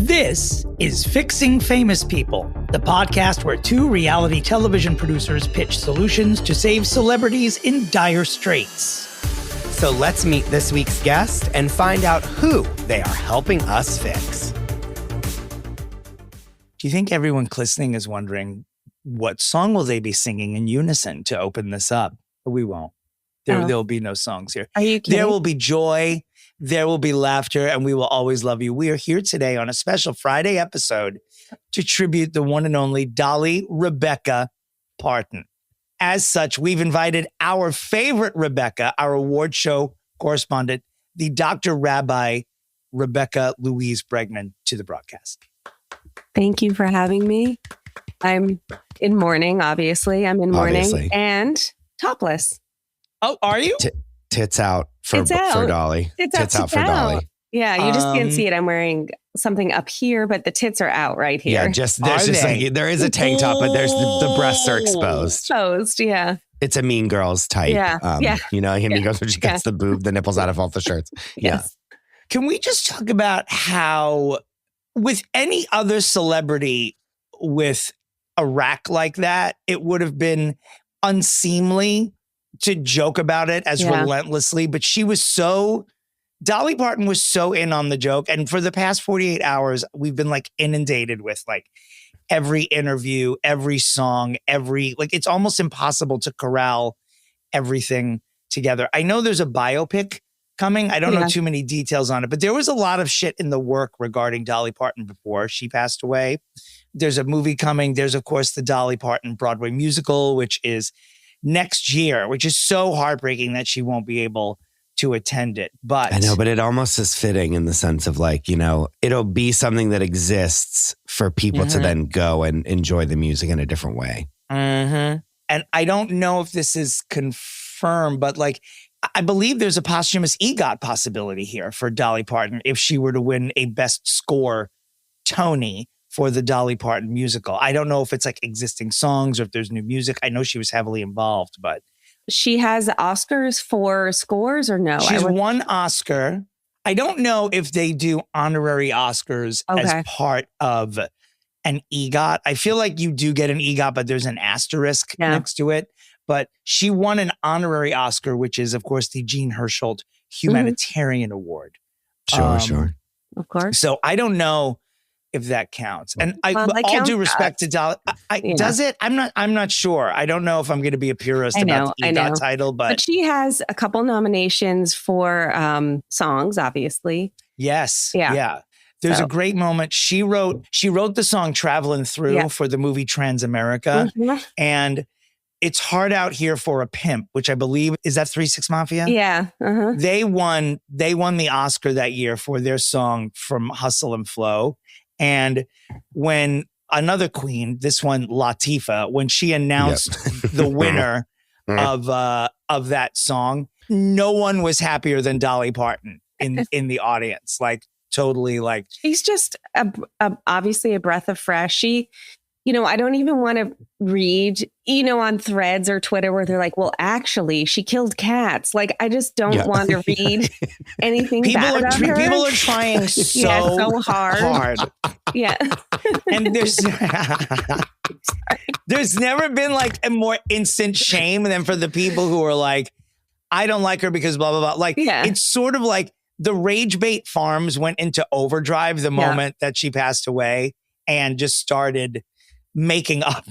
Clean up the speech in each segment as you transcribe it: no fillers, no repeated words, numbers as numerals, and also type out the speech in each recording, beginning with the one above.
This is Fixing Famous People, the podcast where two reality television producers pitch solutions to save celebrities in dire straits. So let's meet this week's guest and find out who they are helping us fix. Do you think everyone listening is wondering what song will they be singing in unison to open this up? We won't. There'll be no songs here. Are you kidding? There will be joy. There will be laughter, and we will always love you. We are here today on a special Friday episode to tribute the one and only Dolly Rebecca Parton. As such, we've invited our favorite Rebecca, our award show correspondent, the Dr. Rabbi Rebecca Louise Bregman, to the broadcast. Thank you for having me. I'm in mourning, obviously. I'm in mourning and topless. Oh, are you? Tits out for Dolly. Tits out for Dolly. Yeah, you just can't see it. I'm wearing something up here, but the tits are out right here. Yeah, there is a tank top, but there's the breasts are exposed. Exposed, yeah. It's a Mean Girls type. Yeah. You know, Mean Girls when she gets the nipples out of all the shirts. Yes. Yeah. Can we just talk about how, with any other celebrity with a rack like that, it would have been unseemly to joke about it as relentlessly, but Dolly Parton was so in on the joke. And for the past 48 hours, we've been like inundated with like every interview, every song, it's almost impossible to corral everything together. I know there's a biopic coming. I don't know too many details on it, but there was a lot of shit in the work regarding Dolly Parton before she passed away. There's a movie coming. There's, of course, the Dolly Parton Broadway musical, which is next year, which is so heartbreaking that she won't be able to attend it. But I know, but it almost is fitting in the sense of like, you know, it'll be something that exists for people to then go and enjoy the music in a different way. Mm-hmm. And I don't know if this is confirmed, but like, I believe there's a posthumous EGOT possibility here for Dolly Parton if she were to win a Best Score Tony for the Dolly Parton musical. I don't know if it's like existing songs or if there's new music. I know she was heavily involved, but she has Oscars for scores or no? She's won Oscar. I don't know if they do honorary Oscars as part of an EGOT. I feel like you do get an EGOT, but there's an asterisk next to it. But she won an honorary Oscar, which is, of course, the Jean Hersholt Humanitarian Award. Sure. Of course. So I don't know if that counts. And all due respect to Dolly, does it? I'm not sure. I don't know if I'm going to be a purist about the EGOT title, but she has a couple nominations for songs, obviously. Yes. Yeah. There's a great moment. She wrote the song Traveling Through for the movie Transamerica. And It's Hard Out Here for a Pimp, which I believe, is that 3 6 Mafia? Yeah. They won the Oscar that year for their song from Hustle and Flow. And when another queen, this one Latifah, when she announced the winner of that song, no one was happier than Dolly Parton in the audience. Like totally like. She's just obviously a breath of fresh. She, you know, I don't even want to read, you know, on threads or Twitter where they're like, well, actually, she killed cats. Like, I just don't want to read anything bad about her. People are trying so hard. Yeah. And there's never been like a more instant shame than for the people who are like, I don't like her because blah, blah, blah. Like, it's sort of like the rage bait farms went into overdrive the moment that she passed away and just started making up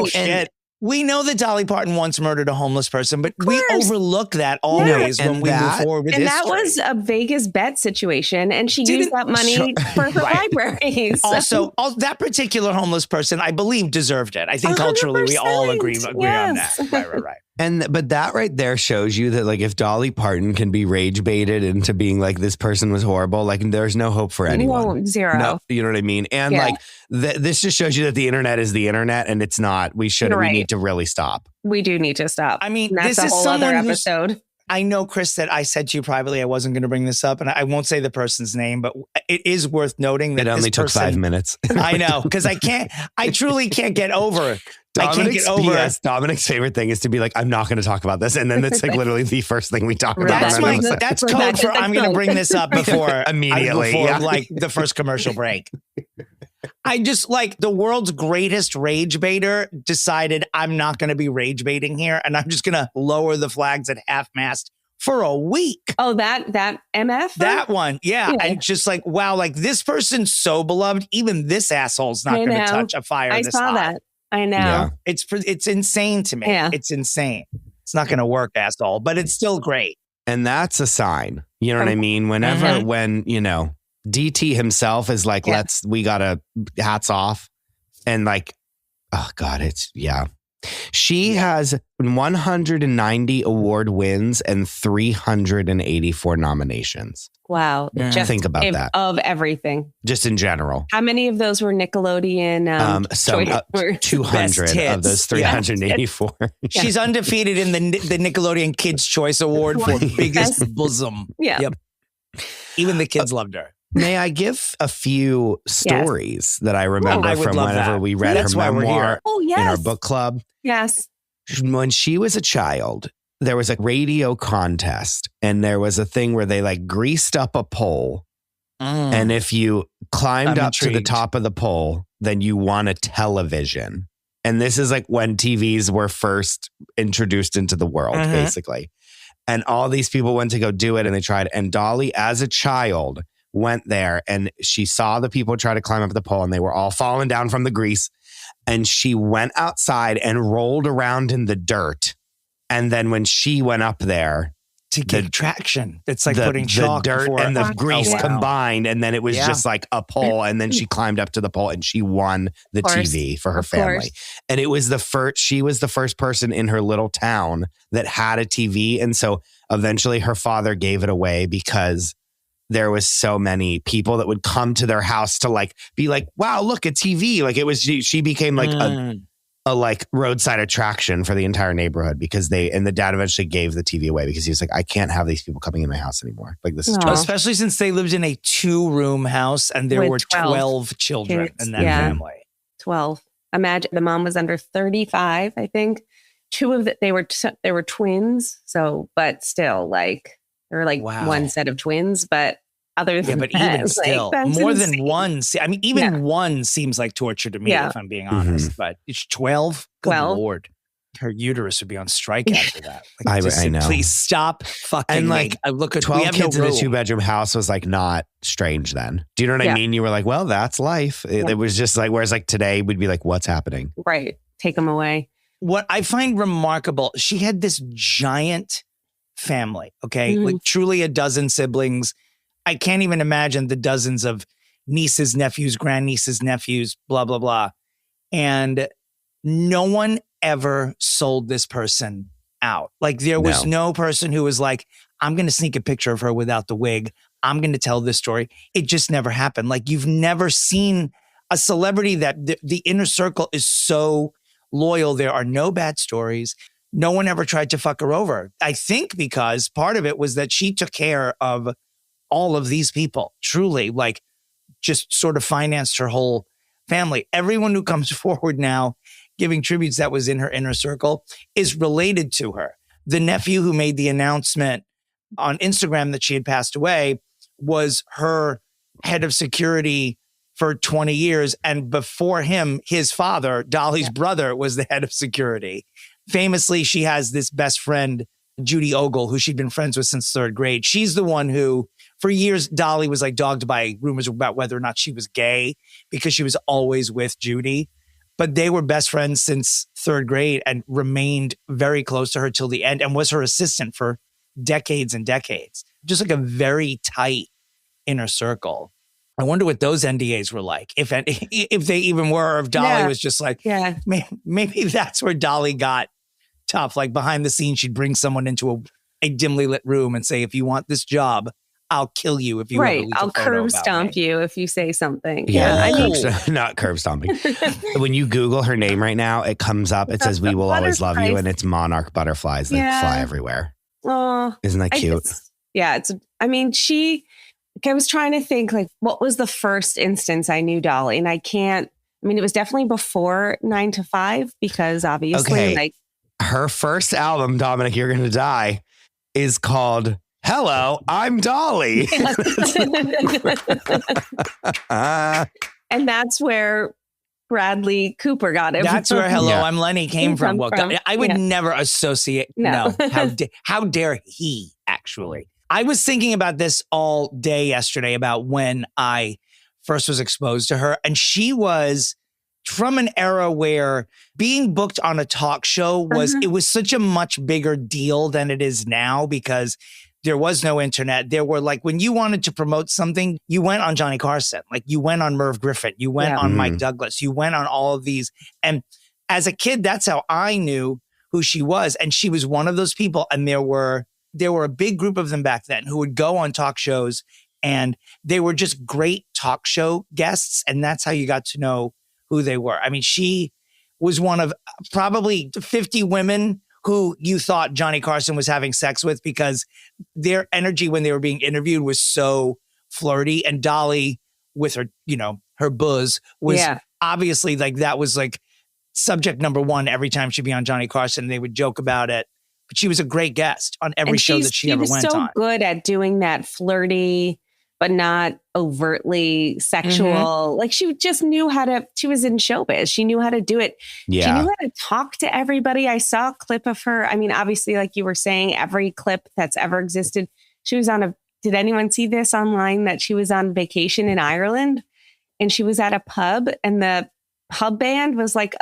shit. We know that Dolly Parton once murdered a homeless person, but we overlook that always when we move forward with history. And that was a Vegas bet situation, and she used that money for her libraries. Also, that particular homeless person, I believe, deserved it. I think 100%. Culturally we all agree on that. Right. But that right there shows you that like if Dolly Parton can be rage baited into being like this person was horrible, like there's no hope for anyone. No, zero. No, you know what I mean? And like this just shows you that the internet is the internet and it's not. We need to really stop. We do need to stop. I mean, that's a whole other episode. I know, Chris, that I said to you privately I wasn't going to bring this up, and I won't say the person's name, but it is worth noting that it only took 5 minutes. I know, because I truly can't get over Dominic's, get over P.S. Dominic's favorite thing is to be like, I'm not going to talk about this. And then it's like literally the first thing we talk about. That's code for I'm going to bring this up before immediately. Like the first commercial break. I just like the world's greatest rage baiter decided I'm not going to be rage baiting here. And I'm just going to lower the flags at half mast for a week. Oh, that MF? That one. Yeah. And just like, wow, like this person's so beloved. Even this asshole's not going to touch a fire this hot. I saw that. I know. Yeah. It's insane to me. Yeah. It's insane. It's not going to work, asshole, but it's still great. And that's a sign. You know what I mean? Whenever, when, you know, DT himself is like, we gotta hats off. And like, oh God, she has 190 award wins and 384 nominations. Wow. Yeah. Just think about that. Of everything. Just in general. How many of those were Nickelodeon? 200 of those 384. She's undefeated in the Nickelodeon Kids' Choice Award for biggest bosom. Yeah. Yep. Even the kids loved her. May I give a few stories that I remember from whenever we read her memoir in our book club? Yes. When she was a child, there was a radio contest and there was a thing where they like greased up a pole. And if you climbed up to the top of the pole, then you won a television. And this is like when TVs were first introduced into the world, basically. And all these people went to go do it and they tried. And Dolly, as a child, went there and she saw the people try to climb up the pole and they were all falling down from the grease. And she went outside and rolled around in the dirt. And then when she went up there to get traction, it's like putting chalk, the dirt and the grease combined. And then it was just like a pole. And then she climbed up to the pole and she won the TV for her family. And it was she was the first person in her little town that had a TV. And so eventually her father gave it away because there was so many people that would come to their house to like be like, wow, look, a TV. Like it was, she became like a like roadside attraction for the entire neighborhood because the dad eventually gave the TV away because he was like, I can't have these people coming in my house anymore. Like this is too much. Especially since they lived in a 2-room house and there were 12 children in that family. 12. Imagine the mom was under 35, I think. Two of they were twins. So, but still like, or like one set of twins, but other than but that, even still, more than one. I mean, even one seems like torture to me, if I'm being honest. But it's 12. Good Lord, her uterus would be on strike after that. Like, I know. Please stop fucking. And like, I look at 12 kids in a 2-bedroom house was like not strange then. Do you know what I mean? You were like, well, that's life. It was just like, whereas like today we'd be like, what's happening? Right. Take them away. What I find remarkable, she had this giant family, like truly a dozen siblings. I can't even imagine the dozens of nieces, nephews, grandnieces, nephews, blah, blah, blah. And no one ever sold this person out. Like there was no person who was like, I'm going to sneak a picture of her without the wig. I'm going to tell this story. It just never happened. Like you've never seen a celebrity that the inner circle is so loyal. There are no bad stories. No one ever tried to fuck her over. I think because part of it was that she took care of all of these people, truly, like just sort of financed her whole family. Everyone who comes forward now giving tributes that was in her inner circle is related to her. The nephew who made the announcement on Instagram that she had passed away was her head of security for 20 years. And before him, his father, Dolly's brother, was the head of security. Famously, she has this best friend, Judy Ogle, who she'd been friends with since 3rd grade. She's the one who, for years, Dolly was like dogged by rumors about whether or not she was gay because she was always with Judy. But they were best friends since 3rd grade and remained very close to her till the end and was her assistant for decades and decades. Just like a very tight inner circle. I wonder what those NDAs were like, if they even were, or if Dolly was just like, maybe that's where Dolly got tough. Like behind the scenes, she'd bring someone into a dimly lit room and say, if you want this job, I'll kill you if you I'll curb stomp you if you say something. I mean, not curb stomping. When you Google her name right now, it comes up. It says, "We will always love you," and it's monarch butterflies that fly everywhere. Oh, isn't that cute? I mean, I was trying to think like what was the first instance I knew Dolly, and I can't I mean, it was definitely before 9 to 5 because obviously like her first album, Dominic, You're Gonna Die, is called Hello, I'm Dolly. And that's where Bradley Cooper got it. That's where Hello, I'm Lenny came from. Well, I would never associate. No. How dare he, actually? I was thinking about this all day yesterday about when I first was exposed to her. And she was from an era where being booked on a talk show was, it was such a much bigger deal than it is now because there was no internet. There were like, when you wanted to promote something, you went on Johnny Carson, like you went on Merv Griffin, you went on Mike Douglas, you went on all of these. And as a kid, that's how I knew who she was. And she was one of those people. And there were a big group of them back then who would go on talk shows and they were just great talk show guests. And that's how you got to know who they were. I mean, she was one of probably 50 women who you thought Johnny Carson was having sex with because their energy when they were being interviewed was so flirty. And Dolly with her, her buzz was obviously like, that was like subject number one every time she'd be on Johnny Carson. They would joke about it. But she was a great guest on every show that she ever went on. She was so good at doing that flirty, but not overtly sexual. Like she just knew she was in showbiz. She knew how to do it. Yeah. She knew how to talk to everybody. I saw a clip of her. I mean, obviously, like you were saying, every clip that's ever existed. She was did anyone see this online that she was on vacation in Ireland and she was at a pub and the pub band was like,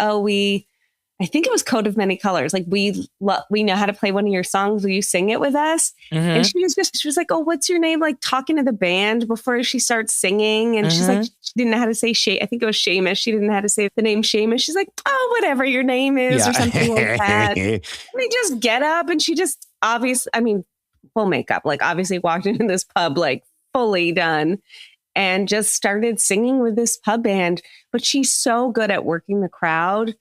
I think it was Coat of Many Colors. Like we know how to play one of your songs. Will you sing it with us? And she was like, oh, what's your name? Like talking to the band before she starts singing. And she's like, she didn't know how to say I think it was Seamus. She didn't know how to say the name Seamus. She's like, oh, whatever your name is or something like that. And they just get up and she just full makeup, like obviously walked into this pub, like fully done and just started singing with this pub band. But she's so good at working the crowd.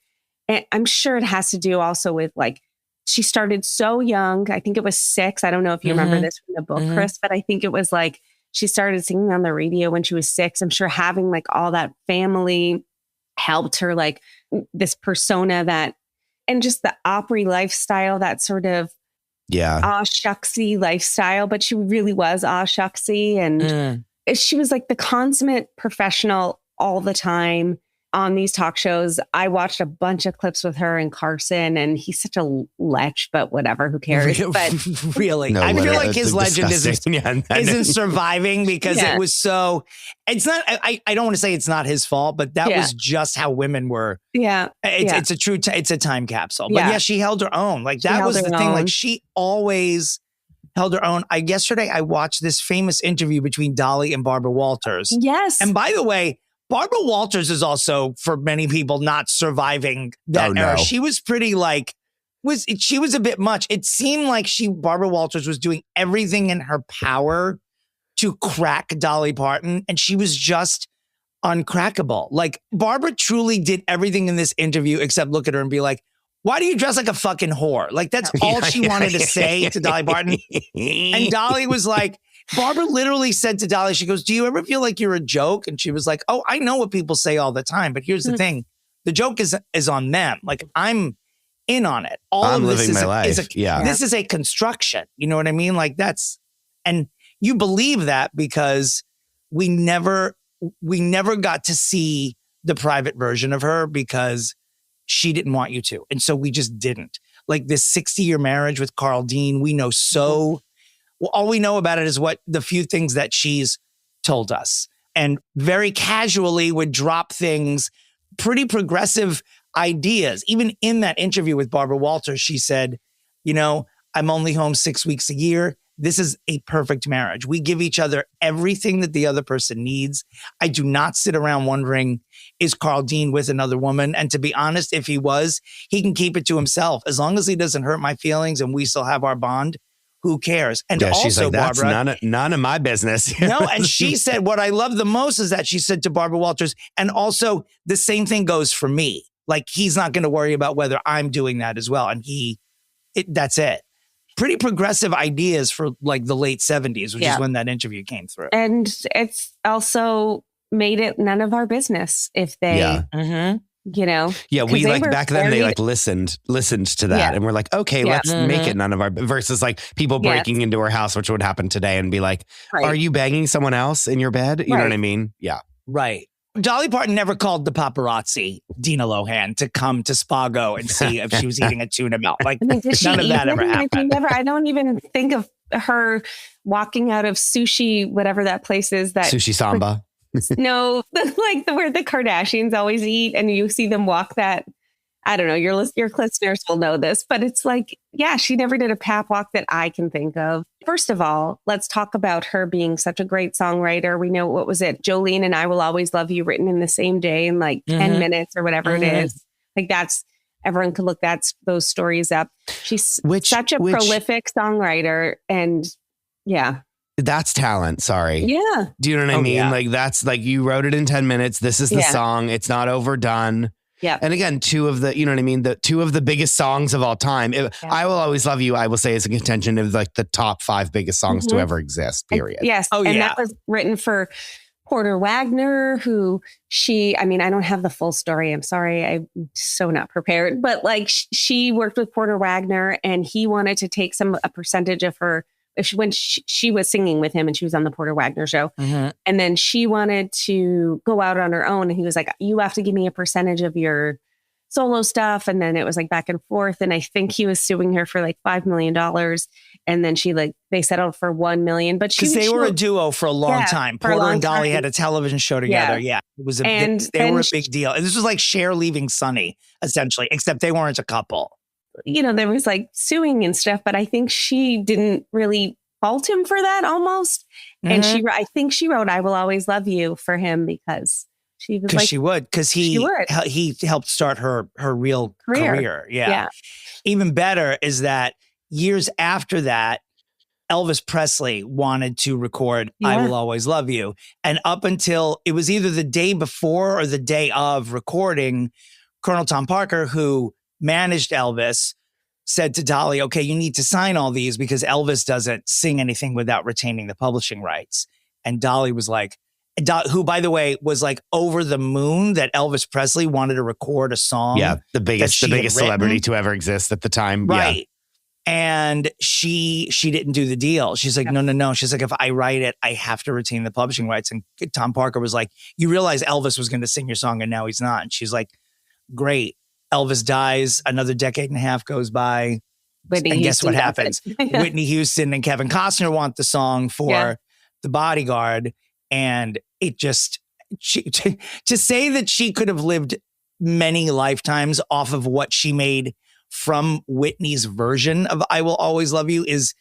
And I'm sure it has to do also with like, she started so young. I think it was 6. I don't know if you remember this from the book, Chris, but I think it was like, she started singing on the radio when she was 6. I'm sure having like all that family helped her, like this persona and just the Opry lifestyle, that sort of aw shucksy lifestyle, but she really was aw shucksy. And she was like the consummate professional all the time. On these talk shows, I watched a bunch of clips with her and Carson, and he's such a lech, but whatever, who cares? But really, I feel like his legend isn't surviving because it was so. It's not. I don't want to say it's not his fault, but that was just how women were. Yeah, it's a true. It's a time capsule. But she held her own. Like that was the thing. Like she always held her own. Yesterday I watched this famous interview between Dolly and Barbara Walters. Yes, and by the way, Barbara Walters is also, for many people, not surviving that era. She was pretty she was a bit much. It seemed like Barbara Walters was doing everything in her power to crack Dolly Parton, and she was just uncrackable. Like Barbara truly did everything in this interview except look at her and be like, why do you dress like a fucking whore? Like that's all she wanted to say to Dolly Parton. And Dolly was like, Barbara literally said to Dolly, she goes, do you ever feel like you're a joke? And she was like, oh, I know what people say all the time, but here's the thing. The joke is on them. Like I'm in on it. I'm living my life. This is a construction. You know what I mean? Like and you believe that because we never got to see the private version of her because she didn't want you to. And so we just didn't. Like this 60-year marriage with Carl Dean, we know well, all we know about it is what the few things that she's told us, and very casually would drop things, pretty progressive ideas. Even in that interview with Barbara Walters, she said, I'm only home 6 weeks a year. This is a perfect marriage. We give each other everything that the other person needs. I do not sit around wondering, is Carl Dean with another woman? And to be honest, if he was, he can keep it to himself. As long as he doesn't hurt my feelings and we still have our bond, who cares? And also, she's like, that's Barbara, none of my business. No, and she said, what I love the most is that she said to Barbara Walters, and also the same thing goes for me. Like, he's not going to worry about whether I'm doing that as well. And that's it. Pretty progressive ideas for like the late 70s, which is when that interview came through. And it's also made it none of our business if they, you know. Yeah, we like back then they like listened to that and we're like, okay, let's make it none of our versus like people breaking into her house, which would happen today and be like, are you banging someone else in your bed? You know what I mean? Yeah. Right. Dolly Parton never called the paparazzi, Dina Lohan, to come to Spago and see if she was eating a tuna melt. Like, none of that ever happened. I don't even think of her walking out of sushi, whatever that place is. That Sushi Samba. No, like where the Kardashians always eat, and you see them walk that. I don't know. Your listeners will know this, but it's like, yeah, she never did a pap walk that I can think of. First of all, let's talk about her being such a great songwriter. We know, what was it? Jolene and I Will Always Love You, written in the same day in like 10 minutes or whatever it is. Like everyone could look those stories up. She's such a prolific songwriter, and yeah. That's talent. Sorry. Yeah. Do you know what I mean? Yeah. Like that's like you wrote it in 10 minutes. This is the song. It's not overdone. Yeah. And again, two of the biggest songs of all time. I Will Always Love You, I will say, is a contention of like the top 5 biggest songs to ever exist, period. Yes. And that was written for Porter Wagner, who I don't have the full story. I'm sorry. I'm so not prepared. But like she worked with Porter Wagner and he wanted to take a percentage of her when she was singing with him and she was on the Porter Wagner show. And then she wanted to go out on her own. And he was like, you have to give me a percentage of your solo stuff. And then it was like back and forth. And I think he was suing her for like $5 million. And then they settled for $1 million. But because they were a duo for a long time. Porter and Dolly had a television show together. Yeah. It was they were a big deal. And this was like Cher leaving Sonny, essentially, except they weren't a couple. You know, there was like suing and stuff, but I think she didn't really fault him for that almost. And I think she wrote I Will Always Love You for him because she was like, because he helped start her real career. Yeah. Even better is that years after that, Elvis Presley wanted to record I Will Always Love You. And up until it was either the day before or the day of recording, Colonel Tom Parker, who managed Elvis, said to Dolly, okay, you need to sign all these because Elvis doesn't sing anything without retaining the publishing rights. And Dolly was like, who, by the way, was like over the moon that Elvis Presley wanted to record a song. Yeah, the biggest celebrity to ever exist at the time. Right. Yeah. And she didn't do the deal. She's like, no. She's like, if I write it, I have to retain the publishing rights. And Tom Parker was like, you realize Elvis was going to sing your song and now he's not. And she's like, great. Elvis dies, another decade and a half goes by. Guess what happens? Whitney Houston and Kevin Costner want the song for The Bodyguard. And it just, to say that she could have lived many lifetimes off of what she made from Whitney's version of I Will Always Love You is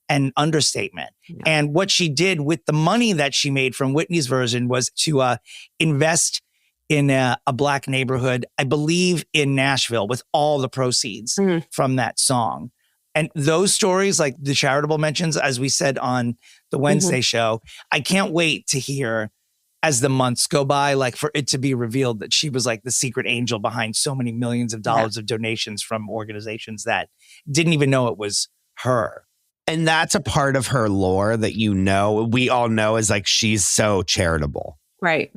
an understatement. Yeah. And what she did with the money that she made from Whitney's version was to invest in a Black neighborhood, I believe in Nashville, with all the proceeds from that song. And those stories, like the charitable mentions, as we said on the Wednesday show, I can't wait to hear as the months go by, like for it to be revealed that she was like the secret angel behind so many millions of dollars of donations from organizations that didn't even know it was her. And that's a part of her lore that, we all know is like, she's so charitable. Right.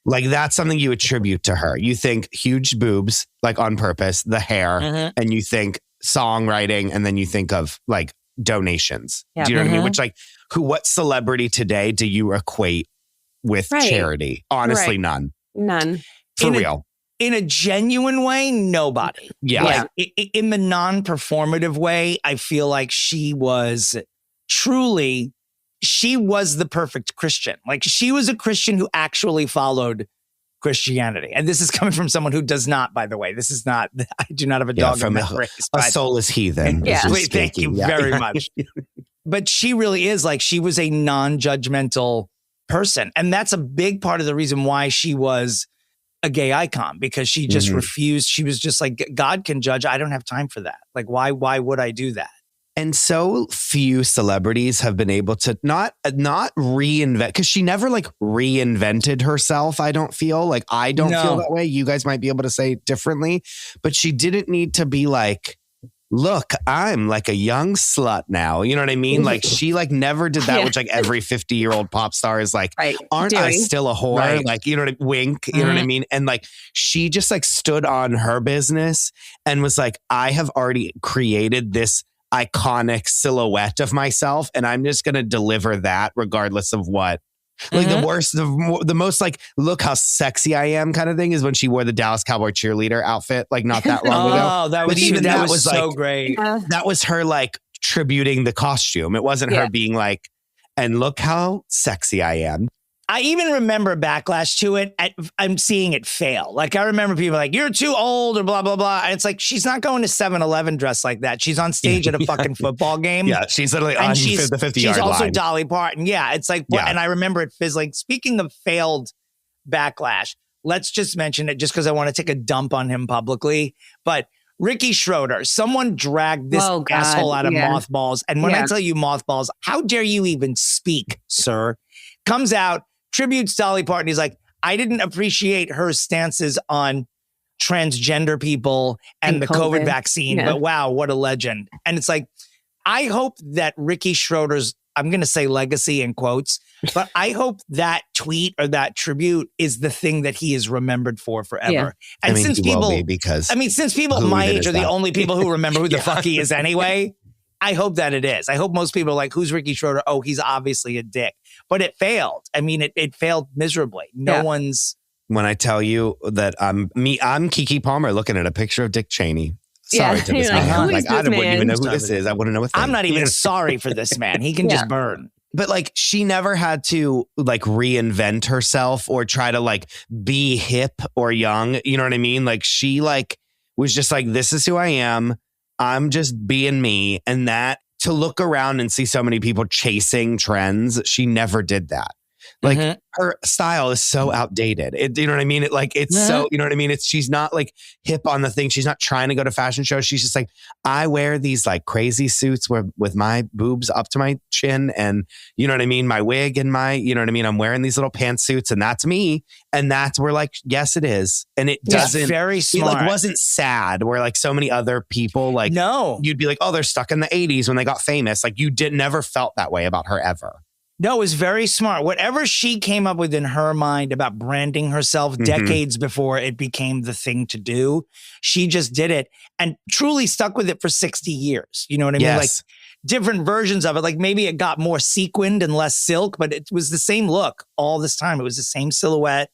Like that's something you attribute to her. You think huge boobs, like on purpose, the hair, and you think songwriting, and then you think of like donations. Do you know what I mean? Which like, what celebrity today do you equate with charity? Honestly, none. For real. In a genuine way, nobody. Yeah. Like in the non-performative way, I feel like she was the perfect Christian. Like she was a Christian who actually followed Christianity. And this is coming from someone who does not, by the way, I do not have a dog in that race. A soulless heathen. Thank you very much. But she really is like, she was a non-judgmental person. And that's a big part of the reason why she was a gay icon, because she just refused. She was just like, God can judge. I don't have time for that. Like, why would I do that? And so few celebrities have been able to not reinvent, because she never like reinvented herself. I don't feel feel that way. You guys might be able to say differently, but she didn't need to be like look, I'm like a young slut now. You know what I mean? Like she like never did that, which like every 50-year-old pop star is like, aren't I still a whore? Right. Like, you know what I mean? Wink, you know what I mean? And like, she just like stood on her business and was like, I have already created this iconic silhouette of myself and I'm just going to deliver that regardless of what. Like the worst, the most like, look how sexy I am kind of thing is when she wore the Dallas Cowboy cheerleader outfit, like not that long ago. Oh, that was so like, great. That was her like tributing the costume. It wasn't her being like, and look how sexy I am. I even remember backlash to it. I'm seeing it fail. Like I remember people like, you're too old or blah, blah, blah. And it's like, she's not going to 7-Eleven dressed like that. She's on stage at a fucking football game. Yeah, she's literally on the 50-yard line. She's also Dolly Parton. Yeah, it's like, and I remember it fizzling. Speaking of failed backlash, let's just mention it just because I want to take a dump on him publicly. But Ricky Schroeder, someone dragged this asshole out of mothballs. And when I tell you mothballs, how dare you even speak, sir? Comes out, tributes Dolly Parton. He's like, I didn't appreciate her stances on transgender people and the COVID vaccine, but wow, what a legend. And it's like, I hope that Ricky Schroeder's, I'm going to say legacy in quotes, but I hope that tweet or that tribute is the thing that he is remembered for forever. Yeah. And since people my age are the only people who remember who the fuck he is anyway, I hope that it is. I hope most people are like, who's Ricky Schroeder? Oh, he's obviously a dick. But it failed. I mean, it failed miserably. No one's... When I tell you that I'm Keke Palmer looking at a picture of Dick Cheney. Sorry to this man. Like, I wouldn't even know who this is. I wouldn't know a thing. I'm not even sorry for this man. He can just burn. But like, she never had to like reinvent herself or try to like be hip or young. You know what I mean? Like she like was just like, this is who I am. I'm just being me. And that to look around and see so many people chasing trends, she never did that. Like her style is so outdated. You know what I mean? It's so, you know what I mean? She's not like hip on the thing. She's not trying to go to fashion shows. She's just like, I wear these like crazy suits with my boobs up to my chin and you know what I mean? My wig and you know what I mean? I'm wearing these little pantsuits and that's me. And that's where like, yes, it is. And it doesn't, very smart. It like wasn't sad where like so many other people like, you'd be like, oh, they're stuck in the 80s when they got famous. Like you never felt that way about her ever. No, it was very smart. Whatever she came up with in her mind about branding herself decades before it became the thing to do, she just did it and truly stuck with it for 60 years. You know what I mean? Like different versions of it. Like maybe it got more sequined and less silk, but it was the same look all this time. It was the same silhouette.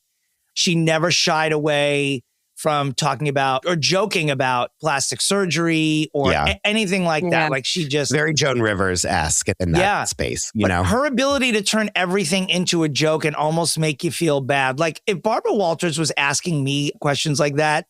She never shied away from talking about or joking about plastic surgery or anything like that. Like she just... Very Joan Rivers-esque in that space, you know? Her ability to turn everything into a joke and almost make you feel bad. Like if Barbara Walters was asking me questions like that,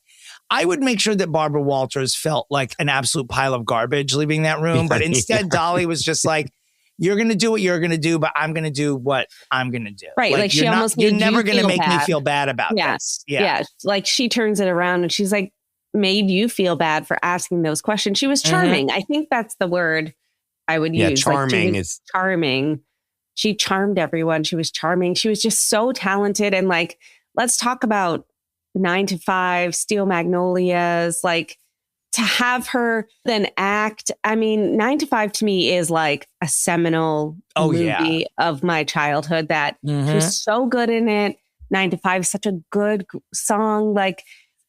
I would make sure that Barbara Walters felt like an absolute pile of garbage leaving that room. But instead, Dolly was just like, you're going to do what you're going to do, but I'm going to do what I'm going to do. Right. Like she almost made you're never going to make bad. me feel bad about this. Yeah. Like she turns it around and she's like, made you feel bad for asking those questions. She was charming. I think that's the word I would use. Charming is charming. She charmed everyone. She was charming. She was just so talented. And like, let's talk about 9 to 5, Steel Magnolias, like, to have her then act, I mean, 9 to 5 to me is like a seminal movie of my childhood that she was so good in it. 9 to 5 is such a good song. Like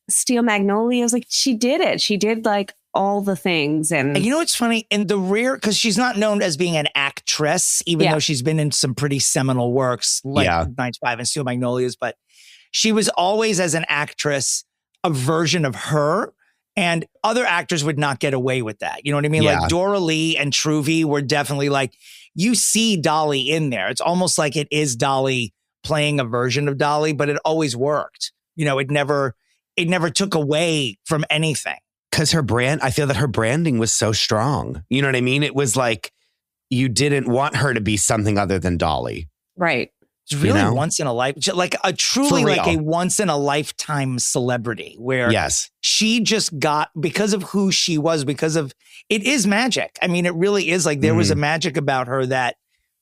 Steel Magnolias, like she did it. She did like all the things. And you know what's funny? In the rear, because she's not known as being an actress, even though she's been in some pretty seminal works like 9 to 5 and Steel Magnolias, but she was always as an actress, a version of her. And other actors would not get away with that. You know what I mean? Yeah. Like Dora Lee and Truvy were definitely like, you see Dolly in there. It's almost like it is Dolly playing a version of Dolly, but it always worked. You know, it never took away from anything. Because her brand, I feel that her branding was so strong. You know what I mean? It was like, you didn't want her to be something other than Dolly. Right. It's really once in a life, like a truly like a once in a lifetime celebrity where she just got, because of who she was, because of, it is magic. I mean, it really is like there was a magic about her that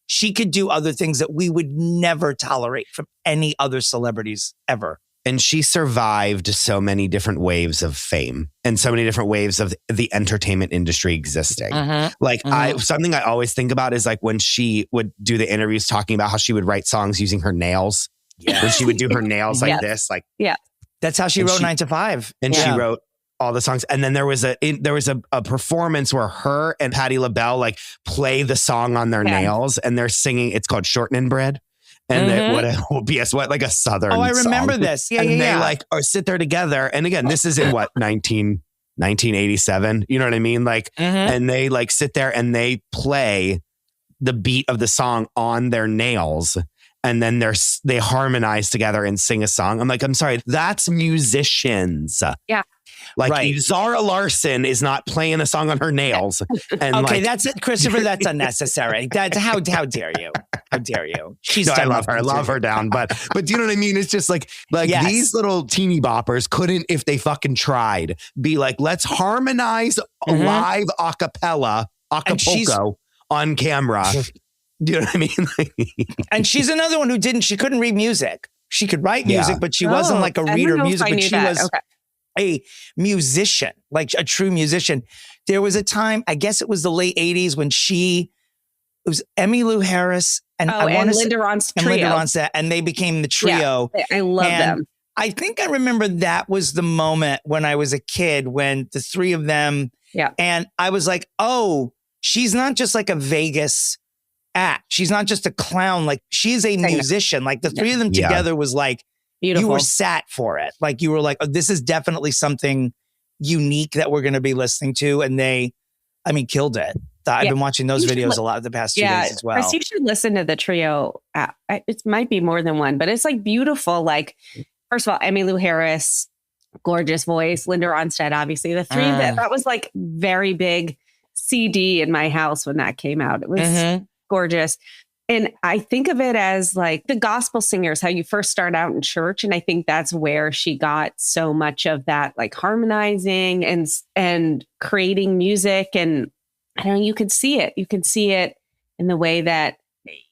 she could do other things that we would never tolerate from any other celebrities ever. And she survived so many different waves of fame and so many different waves of the entertainment industry existing. Something I always think about is like when she would do the interviews talking about how she would write songs using her nails. Yeah. When she would do her nails like this, like that's how she wrote 9 to 5. And she wrote all the songs. And then there was a performance where her and Patti LaBelle like play the song on their nails and they're singing. It's called Shortening Bread. And like a Southern I remember song. this. Yeah, and they like or sit there together. And again, this is in 1987. You know what I mean? Like, and they like sit there and they play the beat of the song on their nails. And then they harmonize together and sing a song. I'm like, I'm sorry, that's musicians. Yeah. Like Zara Larsson is not playing a song on her nails. And that's it, Christopher. That's unnecessary. That's how dare you? How dare you? I love her. I love her down. But do you know what I mean? It's just like these little teeny boppers couldn't, if they fucking tried, be like, let's harmonize live acapella, Acapulco on camera. Do you know what I mean? And she's another one she couldn't read music. She could write music, but she wasn't like a reader of music, but she was a musician, like a true musician. There was a time, I guess it was the late 80s when it was Emmylou Harris and Linda Ronstadt trio. And Linda Ronstadt, and they became the trio. Yeah, I love them. I think I remember that was the moment when I was a kid when the three of them, and I was like, oh, she's not just like a Vegas act. She's not just a clown. Like she's a musician. Like the three of them together was like, beautiful. You were sat for it. Like you were like, oh, this is definitely something unique that we're going to be listening to. And they, killed it. I've been watching those videos a lot the past 2 days as well. Chris, you should listen to the trio. It might be more than one, but it's like beautiful. Like, first of all, Emmylou Harris, gorgeous voice. Linda Ronstadt, obviously. The three that was like very big CD in my house when that came out. It was gorgeous. And I think of it as like the gospel singers, how you first start out in church. And I think that's where she got so much of that, like harmonizing and creating music. And I don't know, you could see it. You could see it in the way that,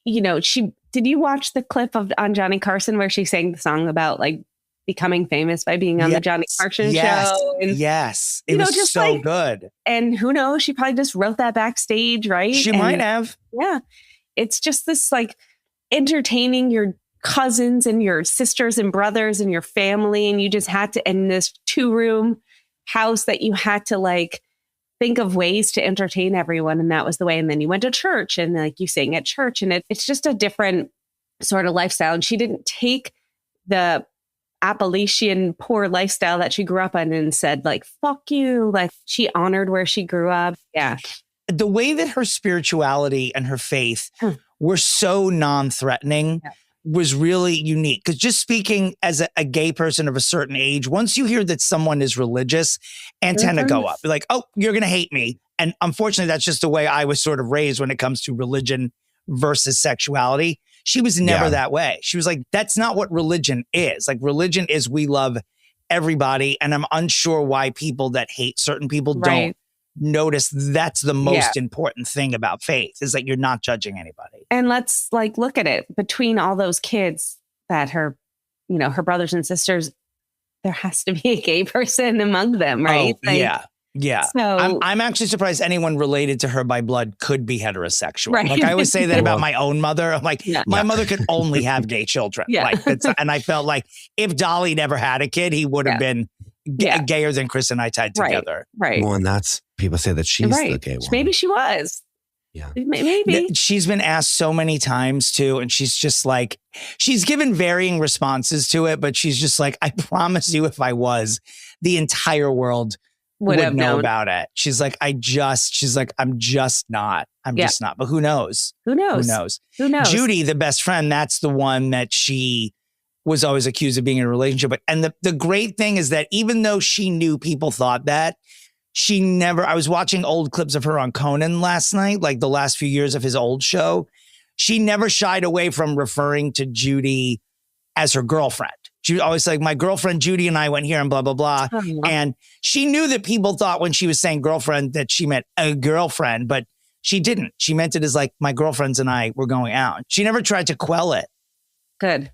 did you watch the clip on Johnny Carson where she sang the song about like becoming famous by being on the Johnny Carson show? And, it was just so good. And who knows, she probably just wrote that backstage, right? She might have. Yeah. It's just this like entertaining your cousins and your sisters and brothers and your family. And you just had to, in this 2-room house that you had to like think of ways to entertain everyone. And that was the way. And then you went to church and like you sang at church, and it's just a different sort of lifestyle. And she didn't take the Appalachian poor lifestyle that she grew up in and said like, fuck you. Like she honored where she grew up. Yeah. The way that her spirituality and her faith were so non-threatening was really unique. Because just speaking as a gay person of a certain age, once you hear that someone is religious, antenna go up. Like, oh, you're going to hate me. And unfortunately, that's just the way I was sort of raised when it comes to religion versus sexuality. She was never that way. She was like, that's not what religion is. Like religion is we love everybody. And I'm unsure why people that hate certain people don't notice that's the most important thing about faith, is that you're not judging anybody. And let's like look at it between all those kids that her brothers and sisters, there has to be a gay person among them, right? Yeah. So I'm actually surprised anyone related to her by blood could be heterosexual. Right. Like I always say that about my own mother. I'm like, my mother could only have gay children. Like, and I felt like if Dolly never had a kid, he would have been gayer than Chris and I tied together. Right. Well, and that's, people say that she's the gay one. Maybe she was. Yeah. Maybe. She's been asked so many times too. And she's just like, she's given varying responses to it, but she's just like, I promise you, if I was, the entire world would know about it. She's like, I'm just not. But who knows? Who knows? Judy, the best friend, that's the one that she was always accused of being in a relationship. And the great thing is that even though she knew people thought that, she never, I was watching old clips of her on Conan last night, like the last few years of his old show. She never shied away from referring to Judy as her girlfriend. She was always like, my girlfriend Judy and I went here and blah, blah, blah. And she knew that people thought when she was saying girlfriend that she meant a girlfriend, but she didn't. She meant it as like, my girlfriends and I were going out. She never tried to quell it. Good.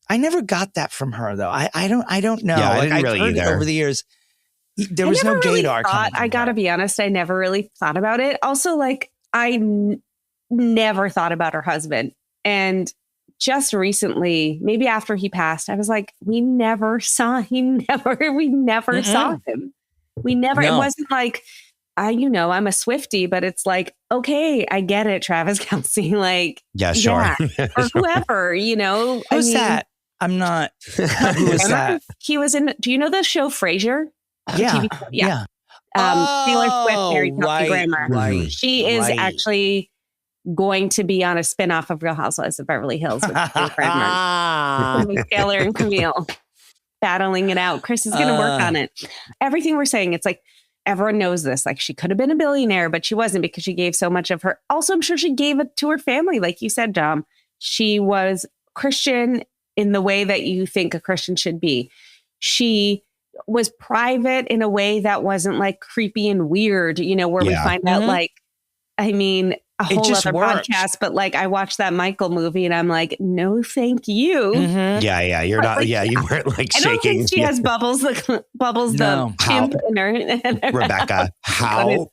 I never got that from her though. I don't know. Yeah, I like, didn't really heard either. over the years. There was no gaydar. I gotta be honest. I never really thought about it. Also, like never thought about her husband. And just recently, maybe after he passed, I was like, we never saw him. We never saw him. We never, it wasn't like, I'm a Swiftie, but it's like, okay, I get it, Travis Kelce. Like, yeah, sure. Yeah, or whoever, Who's that? I'm not. Who is that? He was in, do you know the show Frasier? Yeah. Yeah. Taylor Swift, Mary Kelsey Grammer. Right, she is actually going to be on a spinoff of Real Housewives of Beverly Hills with Taylor and Camille battling it out. Chris is going to work on it. Everything we're saying, it's like, everyone knows this. Like, she could have been a billionaire, but she wasn't because she gave so much of her. Also, I'm sure she gave it to her family. Like you said, Dom, she was Christian in the way that you think a Christian should be. She was private in a way that wasn't like creepy and weird, where we find out like, I mean, a whole other podcast, but like I watched that Michael movie and I'm like, no, thank you. Yeah. You're not. Like, you weren't like I shaking. don't think she has Bubbles. The pimp in her. Rebecca, how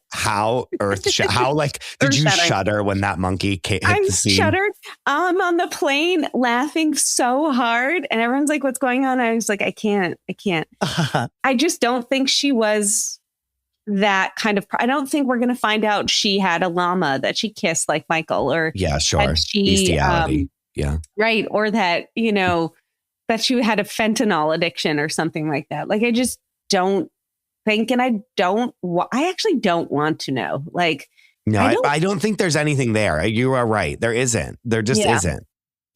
did you shudder when that monkey hit the scene? I shuddered. I'm on the plane laughing so hard, and everyone's like, "What's going on?" I was like, "I can't." I just don't think she was that kind of. I don't think we're going to find out she had a llama that she kissed like Michael, or bestiality. Right, or that that she had a fentanyl addiction or something like that. Like, I just don't think, and I actually don't want to know. Like, no, I don't think there's anything there. You are right. There isn't. There just isn't.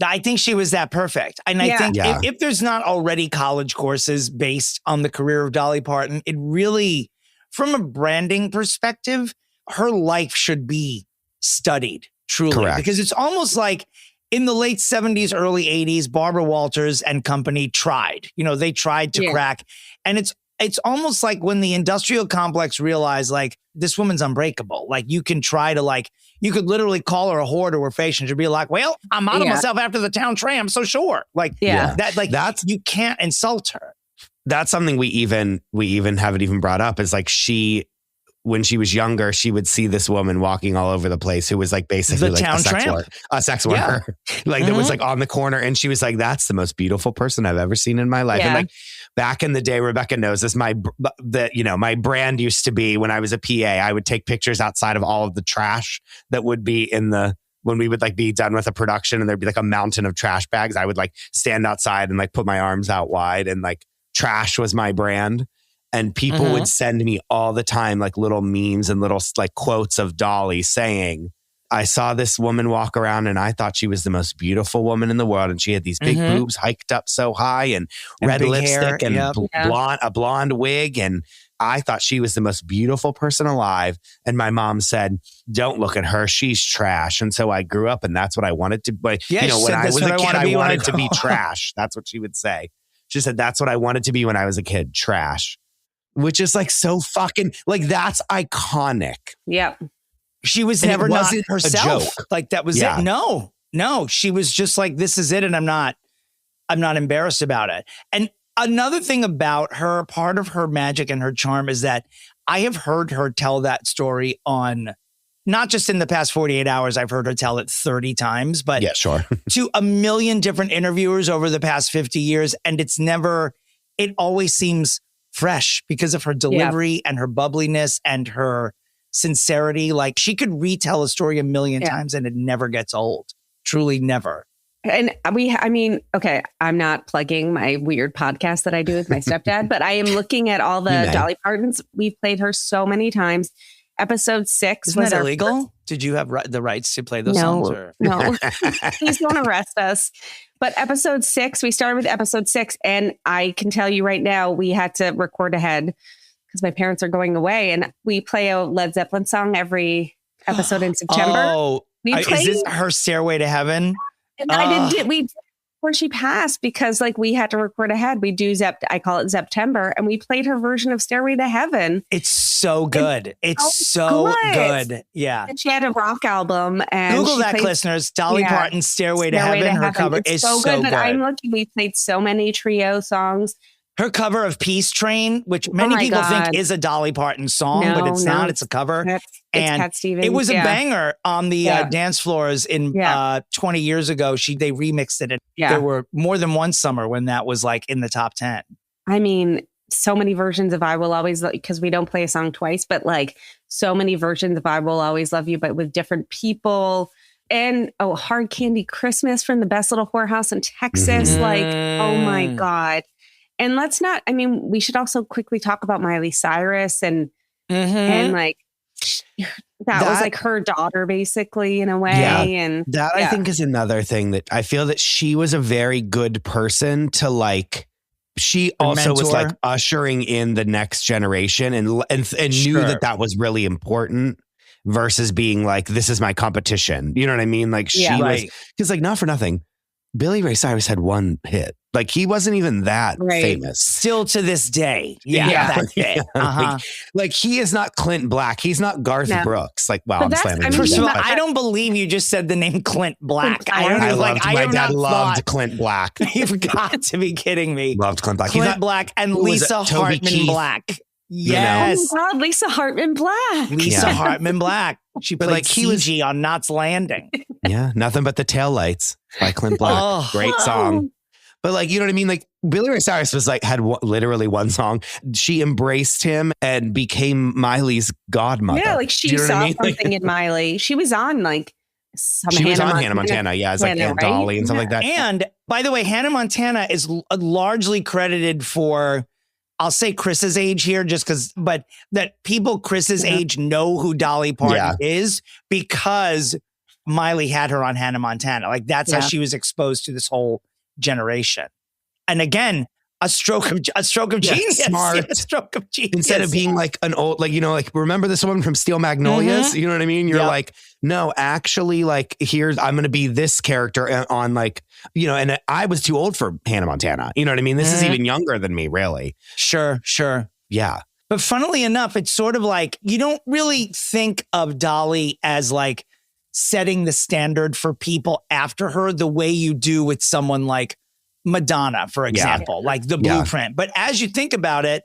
I think she was that perfect. And I think if there's not already college courses based on the career of Dolly Parton, it really, from a branding perspective, her life should be studied, truly. Correct. Because it's almost like in the late 70s, early 80s, Barbara Walters and company tried. They tried to crack. And it's almost like when the industrial complex realized, like, this woman's unbreakable. Like, you can try to, you could literally call her a whore to her face and she'd be like, well, I modeled myself after the town tram, so sure. Like, that's, you can't insult her. That's something we even haven't even brought up, is like, when she was younger, she would see this woman walking all over the place who was like basically like a sex worker, like that was like on the corner. And she was like, that's the most beautiful person I've ever seen in my life. And like back in the day, Rebecca knows this, my brand used to be, when I was a PA, I would take pictures outside of all of the trash that would be when we would like be done with a production and there'd be like a mountain of trash bags. I would like stand outside and like put my arms out wide, and like trash was my brand. And people would send me all the time, like little memes and little like quotes of Dolly saying, I saw this woman walk around and I thought she was the most beautiful woman in the world. And she had these big boobs hiked up so high and red lipstick hair, and a blonde wig. And I thought she was the most beautiful person alive. And my mom said, don't look at her. She's trash. And so I grew up and that's what I wanted to be. When I was a kid, I wanted to be trash. That's what she would say. She said, that's what I wanted to be when I was a kid, trash. Which is like so fucking, like, that's iconic. Yep. She was never not herself. Like, that was it. No, she was just like, this is it. And I'm not embarrassed about it. And another thing about her, part of her magic and her charm is that I have heard her tell that story on, not just in the past 48 hours, I've heard her tell it 30 times, but to a million different interviewers over the past 50 years. And it always seems fresh because of her delivery and her bubbliness and her sincerity. Like, she could retell a story a million times and it never gets old. Truly never. And okay, I'm not plugging my weird podcast that I do with my stepdad, but I am looking at all the Dolly Partons. We've played her so many times. Episode 6 Isn't that illegal? Did you have the rights to play those songs? No. Please don't arrest us. But episode 6, we started with episode 6. And I can tell you right now, we had to record ahead because my parents are going away. And we play a Led Zeppelin song every episode in September. Is this her Stairway to Heaven? And before she passed, because like we had to record ahead. We do I call it September, and we played her version of Stairway to Heaven. It's so good. It's so good. Yeah. And she had a rock album. And Google that, listeners. Dolly Parton's Stairway to Heaven. Her cover is so good. But I'm looking, we played so many trio songs. Her cover of Peace Train, which many people think is a Dolly Parton song, but it's not. It's a cover. It's Cat Stevens. It was a banger on the dance floors in 20 years ago. They remixed it. And there were more than one summer when that was like in the top 10. I mean, so many versions of I Will Always Love You, because we don't play a song twice, but like so many versions of I Will Always Love You, but with different people. And Hard Candy Christmas from the Best Little Whorehouse in Texas. Like, oh my God. And we should also quickly talk about Miley Cyrus and like, that was like her daughter basically in a way. Yeah, and that I think is another thing that I feel that she was a very good person to like, she also was like ushering in the next generation and knew that was really important versus being like, this is my competition. You know what I mean? Like she was, because like not for nothing, Billy Ray Cyrus had one hit. Like he wasn't even that famous. Still to this day. Like he is not Clint Black. He's not Garth Brooks. Like, wow, I'm slamming. First of all, I don't believe you just said the name Clint Black. My dad loved Clint Black. You've got to be kidding me. Loved Clint Black. Clint Black and Lisa Hartman Black. Yes. Oh my God, Lisa Hartman Black. Lisa Hartman Black. She played like CG on Knots Landing. Yeah, Nothing But the Taillights by Clint Black. Great song. But like, you know what I mean? Like Billy Ray Cyrus was like, had literally one song. She embraced him and became Miley's godmother. Yeah, like she saw something in Miley. She was on like she was on Hannah Montana. Yeah, it's like Aunt Dolly and stuff like that. And by the way, Hannah Montana is largely credited for, I'll say Chris's age here just because, but that people Chris's age know who Dolly Parton is because Miley had her on Hannah Montana. Like that's how she was exposed to this whole generation. And again, a stroke of genius. Smart. A stroke of genius. Instead of being like an old, like, you know, like, remember this woman from Steel Magnolias? You know what I mean? You're like, no, actually, like, I'm going to be this character on like, you know, and I was too old for Hannah Montana. You know what I mean? This is even younger than me, really. Sure. Yeah. But funnily enough, it's sort of like, you don't really think of Dolly as like setting the standard for people after her the way you do with someone like Madonna, for example, like the blueprint. But as you think about it,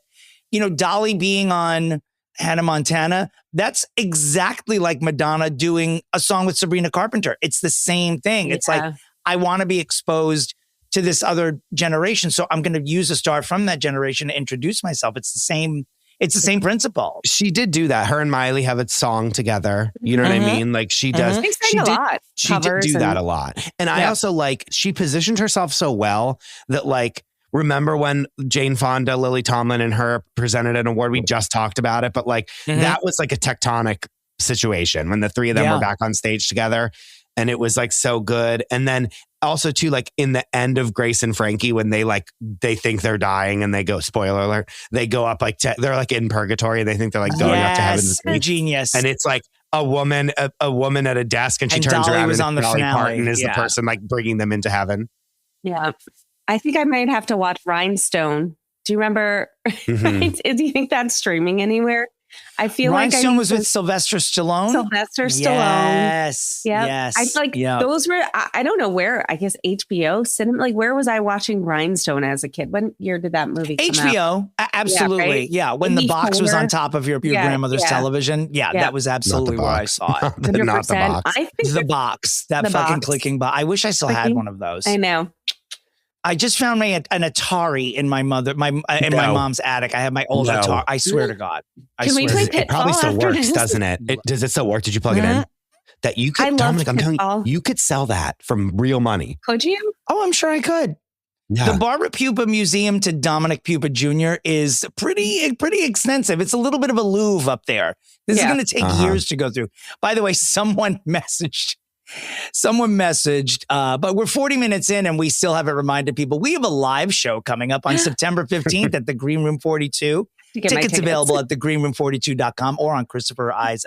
you know, Dolly being on Hannah Montana, that's exactly like Madonna doing a song with Sabrina Carpenter. It's the same thing. It's like, I want to be exposed to this other generation. So I'm going to use a star from that generation to introduce myself. It's the same principle. She did do that. Her and Miley have a song together. You know what I mean? Like she does. She did do that a lot. And I also like, she positioned herself so well that like, remember when Jane Fonda, Lily Tomlin and her presented an award? We just talked about it, but like that was like a tectonic situation when the three of them were back on stage together. And it was like so good. And then also too, like in the end of Grace and Frankie, when they think they're dying and they go, spoiler alert, they go up like, they're like in purgatory and they think they're like going up to heaven. Genius. And it's like a woman at a desk and she turns Dolly around was and on the Dolly finale. Parton is the person like bringing them into heaven. Yeah. I think I might have to watch Rhinestone. Do you remember? Do you think that's streaming anywhere? I feel Rhinestone was with Sylvester Stallone. Yes. Yeah. Yes. I like those were, I don't know where, I guess HBO cinema, like where was I watching Rhinestone as a kid? When year did that movie come HBO, out? Absolutely. Yeah. When the box was on top of your grandmother's television. Yeah, that was absolutely where I saw it. Not the box. I think the box. That fucking clicking box. I wish I still had one of those. I know. I just found an Atari in my mom's attic. I have my old Atari. I swear to God. Can we play Pitfall? It probably still works, doesn't it? Does it still work? Did you plug it in? That you could, Dominic, I'm telling you, you could sell that from real money. Could you? Oh, I'm sure I could. Yeah. The Barbara Pupa Museum to Dominic Pupa Jr. is pretty extensive. It's a little bit of a Louvre up there. This is going to take years to go through. By the way, someone messaged, but we're 40 minutes in and we still haven't reminded people. We have a live show coming up on September 15th at the Green Room 42. Tickets available at thegreenroom42.com or on Christopher I's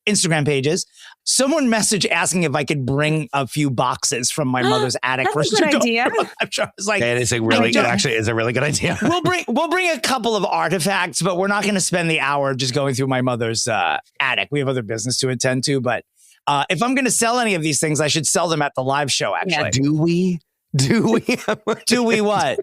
Instagram pages. Someone messaged asking if I could bring a few boxes from my mother's attic. That's a good idea. I'm sure it's like, it actually is a really good idea. We'll bring a couple of artifacts, but we're not going to spend the hour just going through my mother's attic. We have other business to attend to, but if I'm going to sell any of these things, I should sell them at the live show, actually. Yeah, do we? Do we what?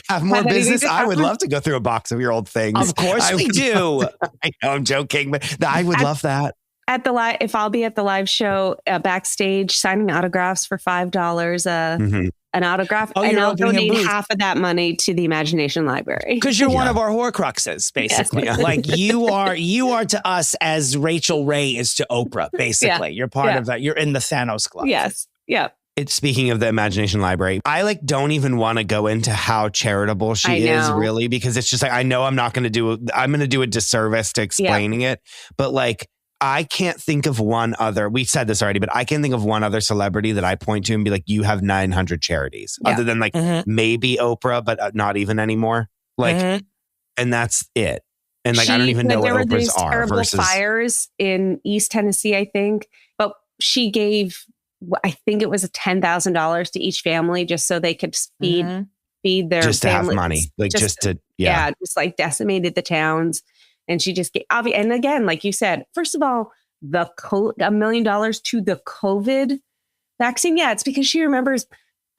Have more business? I would love to go through a box of your old things. Of course we do. I know I'm joking, but I would love that. At the if I'll be at the live show backstage signing autographs for $5 an autograph, and I'll donate half of that money to the Imagination Library. Because you're one of our Horcruxes, basically. Yes. Like you are to us as Rachel Ray is to Oprah, basically. You're part of that. You're in the Thanos Club. Yes. Yeah. It's speaking of the Imagination Library. I don't even want to go into how charitable she is really, because it's just like, I know I'm going to do a disservice to explaining it, but like, I can't think of one other, we said this already, but I can't think of one other celebrity that I point to and be like, you have 900 charities other than like maybe Oprah, but not even anymore. Like, and that's it. And like, I don't even know what Oprah's are. There were terrible fires in East Tennessee, I think, but she gave, I think it was $10,000 to each family just so they could feed their just families. To have money, like just just like decimated the towns. And she just gave, and again, like you said, first of all, $1 million to the COVID vaccine. Yeah, it's because she remembers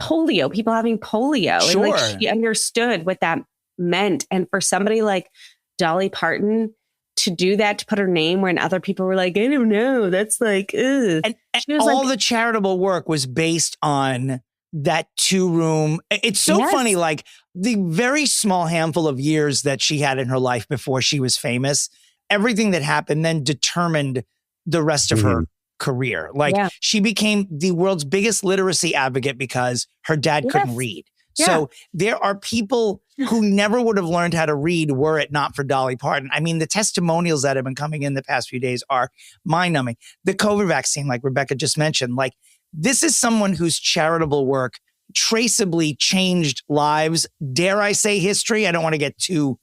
polio, people having polio. Sure. And like she understood what that meant. And for somebody like Dolly Parton to do that, to put her name when other people were like, I don't know, that's like, ugh. And all the charitable work was based on that 2-room. It's so funny, like the very small handful of years that she had in her life before she was famous, everything that happened then determined the rest of her career. Like she became the world's biggest literacy advocate because her dad couldn't read. So there are people who never would have learned how to read were it not for Dolly Parton. I mean, the testimonials that have been coming in the past few days are mind-numbing. The COVID vaccine, like Rebecca just mentioned, like this is someone whose charitable work traceably changed lives. Dare I say history? I don't want to get too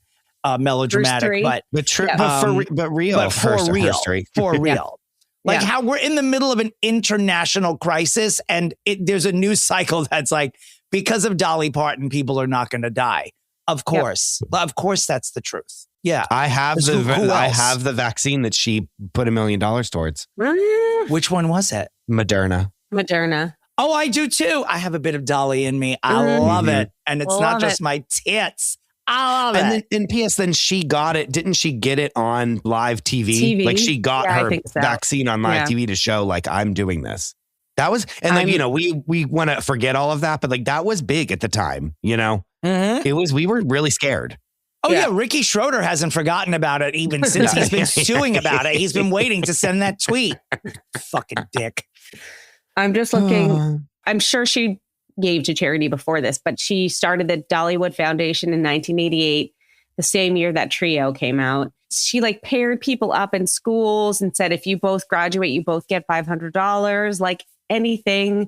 melodramatic, but real. For real. Like how we're in the middle of an international crisis and there's a news cycle that's like, because of Dolly Parton, people are not going to die. Of course. Of course, that's the truth. Yeah. I have the vaccine that she put $1 million towards. Which one was it? Moderna. Oh, I do too. I have a bit of Dolly in me. I love it. And it's not just my tits. I love it. And P.S. then she got it. Didn't she get it on live TV? Like she got her vaccine on live TV to show like, I'm doing this. That was, and like, we want to forget all of that, but like that was big at the time, It was, we were really scared. Oh yeah. Ricky Schroeder hasn't forgotten about it even since he's been suing about it. He's been waiting to send that tweet. Fucking dick. I'm just looking, I'm sure she gave to charity before this, but she started the Dollywood Foundation in 1988, the same year that Trio came out. She like paired people up in schools and said, if you both graduate, you both get $500, like anything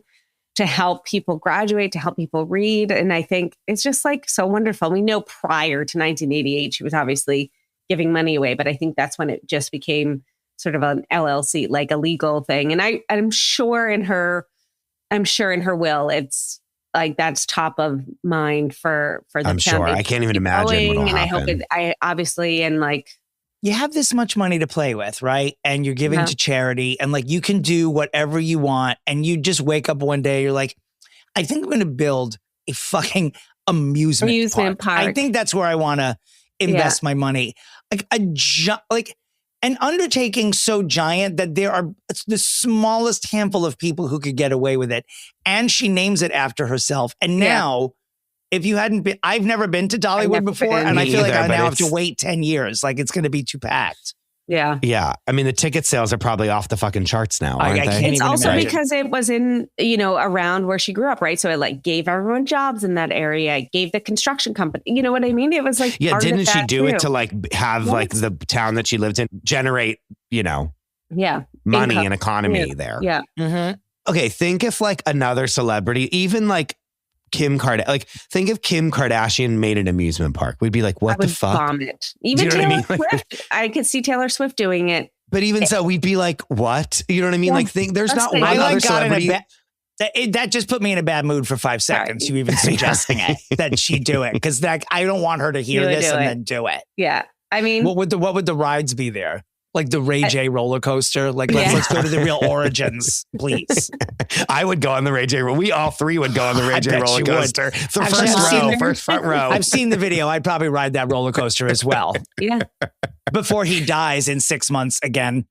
to help people graduate, to help people read. And I think it's just like so wonderful. We know prior to 1988, she was obviously giving money away, but I think that's when it just became sort of an LLC, like a legal thing. And I'm sure in her will, it's like that's top of mind for the I'm sure. I can't even imagine what'll happen. I hope I obviously, and like, you have this much money to play with, right? And you're giving to charity and like you can do whatever you want. And you just wake up one day, you're like, I think I'm going to build a fucking amusement park. I think that's where I want to invest my money. Like an undertaking so giant that there are the smallest handful of people who could get away with it. And she names it after herself. And now, if you hadn't been, I've never been to Dollywood before, and I feel like I now have to wait 10 years. Like it's going to be too packed. Yeah. Yeah. I mean, the ticket sales are probably off the fucking charts now, aren't they? It's also because it was in, around where she grew up, right? So it like gave everyone jobs in that area. It gave the construction company, you know what I mean? It was like, didn't she do it to like have like the town that she lived in generate, money and economy there? Yeah. Mm-hmm. Okay. Think if like another celebrity, even like Kim Kardashian, like think if Kim Kardashian made an amusement park, we'd be like, what the fuck? Vomit. Even Taylor Swift. I could see Taylor Swift doing it But even so, we'd be like, what? You know what I mean? Yeah. Like, there's not one I other celebrity. That just put me in a bad mood for 5 seconds. Sorry. You even suggesting it that she do it because I don't want her to hear this and then do it. Yeah, I mean, what would the rides be there? Like the Ray J roller coaster? Like let's go to the real origins, please. I would go on the Ray J. We all three would go on the Ray J roller coaster. It's the first front row. I've seen the video. I'd probably ride that roller coaster as well. Yeah. Before he dies in 6 months again.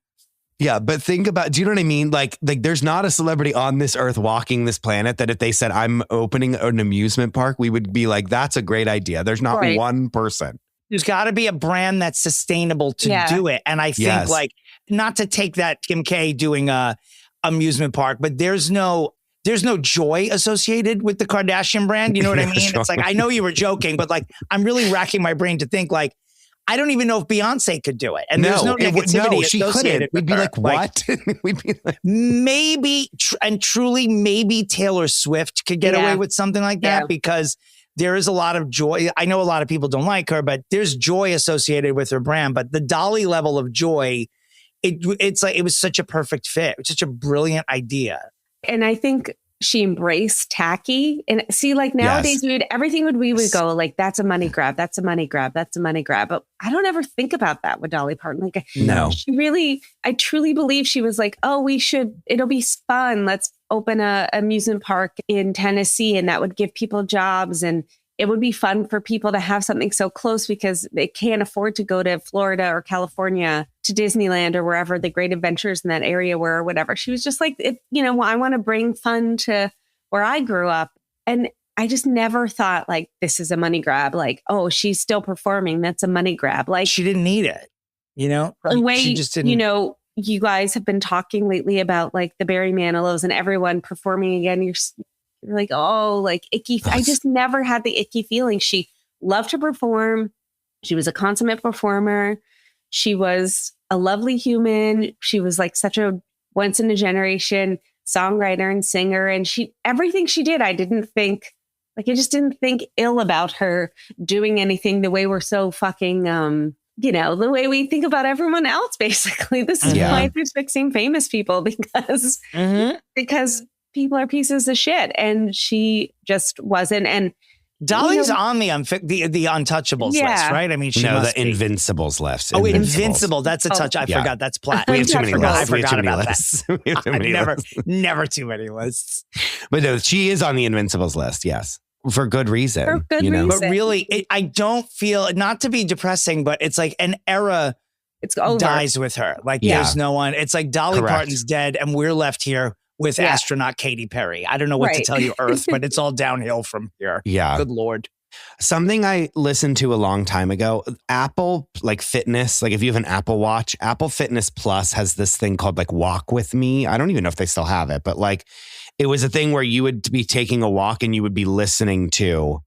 Yeah, but think about, do you know what I mean? Like there's not a celebrity on this earth walking this planet that if they said, I'm opening an amusement park, we would be like, that's a great idea. There's not one person. There's got to be a brand that's sustainable to do it. And I think like, not to take that Kim K doing a amusement park, but there's no joy associated with the Kardashian brand. You know what I mean? Sure. It's like, I know you were joking, but like, I'm really racking my brain to think like, I don't even know if Beyonce could do it. And there's no negativity she associated couldn't. We'd be her. like, what? We'd be like, maybe, truly, maybe Taylor Swift could get away with something like that because there is a lot of joy. I know a lot of people don't like her, but there's joy associated with her brand. But the Dolly level of joy, it's like, it was such a perfect fit. It was such a brilliant idea. And I think she embraced tacky. And see, like nowadays, we would go like, that's a money grab. That's a money grab. That's a money grab. But I don't ever think about that with Dolly Parton. Like, no, I truly believe she was like, oh, it'll be fun. Let's open a amusement park in Tennessee and that would give people jobs. And it would be fun for people to have something so close because they can't afford to go to Florida or California to Disneyland or wherever the great adventures in that area were or whatever. She was just like, I want to bring fun to where I grew up. And I just never thought like, this is a money grab. Like, oh, she's still performing. That's a money grab. Like she didn't need it, the way, she just didn't. You guys have been talking lately about like the Barry Manilow's and everyone performing again. You're like, oh, like icky. I just never had the icky feeling. She loved to perform. She was a consummate performer. She was a lovely human. She was like such a once in a generation songwriter and singer. And everything she did, I just didn't think ill about her doing anything the way we're so fucking, the way we think about everyone else, basically. This is why they're fixing famous people because people are pieces of shit. And she just wasn't. And Dolly's on the Untouchables list, right? I mean, she must the Invincibles list. Oh, Invincible. That's a touch. I forgot. That's Platt. We have too many lists. I forgot about that. Never too many lists. But no, she is on the Invincibles list. Yes. For good reason. For good reason. But really, I don't feel, not to be depressing, but it's like an era dies with her. Like there's no one. It's like Dolly Parton's dead and we're left here with astronaut Katy Perry. I don't know what to tell you, Earth, but it's all downhill from here. Yeah. Good Lord. Something I listened to a long time ago, Apple like fitness, like if you have an Apple Watch, Apple Fitness Plus has this thing called like Walk With Me. I don't even know if they still have it, but like it was a thing where you would be taking a walk and you would be listening to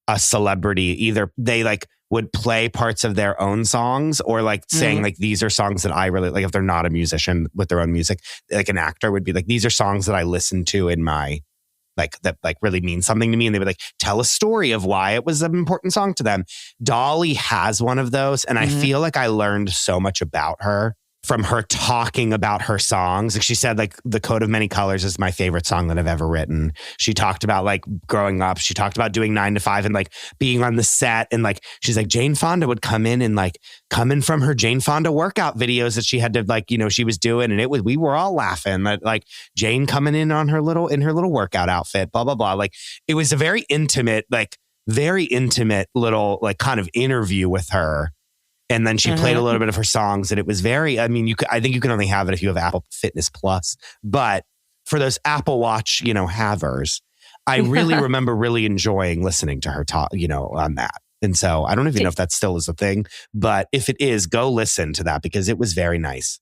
a celebrity. Either they like would play parts of their own songs or like saying like, these are songs that I really like. If they're not a musician with their own music, like an actor would be like, these are songs that I listen to in my, like that like really mean something to me. And they would like tell a story of why it was an important song to them. Dolly has one of those. And I feel like I learned so much about her from her talking about her songs. Like she said, like The Coat of Many Colors is my favorite song that I've ever written. She talked about like growing up. She talked about doing 9 to 5 and like being on the set. And like, she's like, Jane Fonda would come in and like coming from her Jane Fonda workout videos that she had to like, she was doing. And we were all laughing that like Jane coming in on her little workout outfit, blah, blah, blah. Like it was a very intimate little like kind of interview with her. And then she played a little bit of her songs and it was very, I mean, I think you can only have it if you have Apple Fitness Plus, but for those Apple Watch, havers, I really remember really enjoying listening to her talk, on that. And so I don't even know if that still is a thing, but if it is, go listen to that because it was very nice.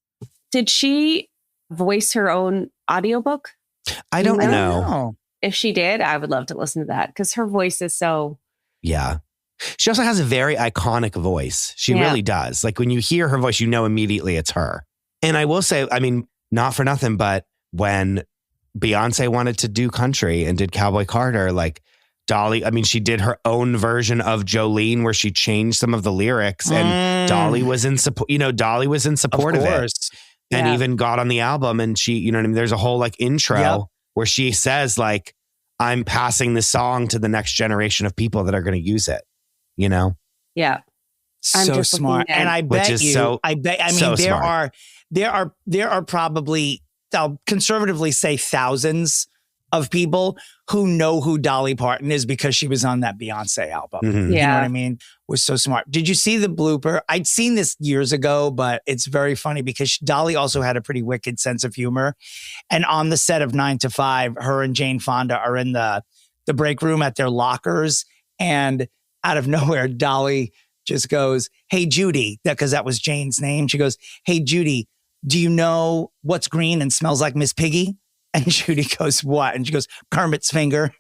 Did she voice her own audiobook? I don't know. If she did, I would love to listen to that because her voice is so... Yeah. She also has a very iconic voice. She really does. Like when you hear her voice, immediately it's her. And I will say, I mean, not for nothing, but when Beyonce wanted to do country and did Cowboy Carter, like Dolly, I mean, she did her own version of Jolene where she changed some of the lyrics, and Dolly was in support, Dolly was in support of it. And even got on the album, and she, you know what I mean? There's a whole like intro where she says like, I'm passing the song to the next generation of people that are going to use it, Yeah. So smart. And I bet there are probably, I'll conservatively say thousands of people who know who Dolly Parton is because she was on that Beyonce album. Mm-hmm. You know what I mean? Was so smart. Did you see the blooper? I'd seen this years ago, but it's very funny because Dolly also had a pretty wicked sense of humor. And on the set of 9 to 5, her and Jane Fonda are in the break room at their lockers. And out of nowhere, Dolly just goes, "Hey, Judy," because that was Jane's name. She goes, "Hey, Judy, do you know what's green and smells like Miss Piggy?" And Judy goes, "What?" And she goes, "Kermit's finger."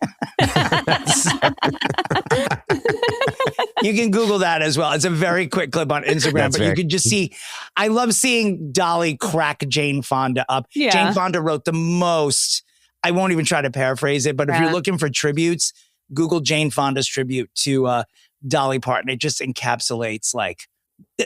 You can Google that as well. It's a very quick clip on Instagram, but you can just see, I love seeing Dolly crack Jane Fonda up. Yeah. Jane Fonda wrote the most, I won't even try to paraphrase it, but if you're looking for tributes, Google Jane Fonda's tribute to Dolly Parton. It just encapsulates like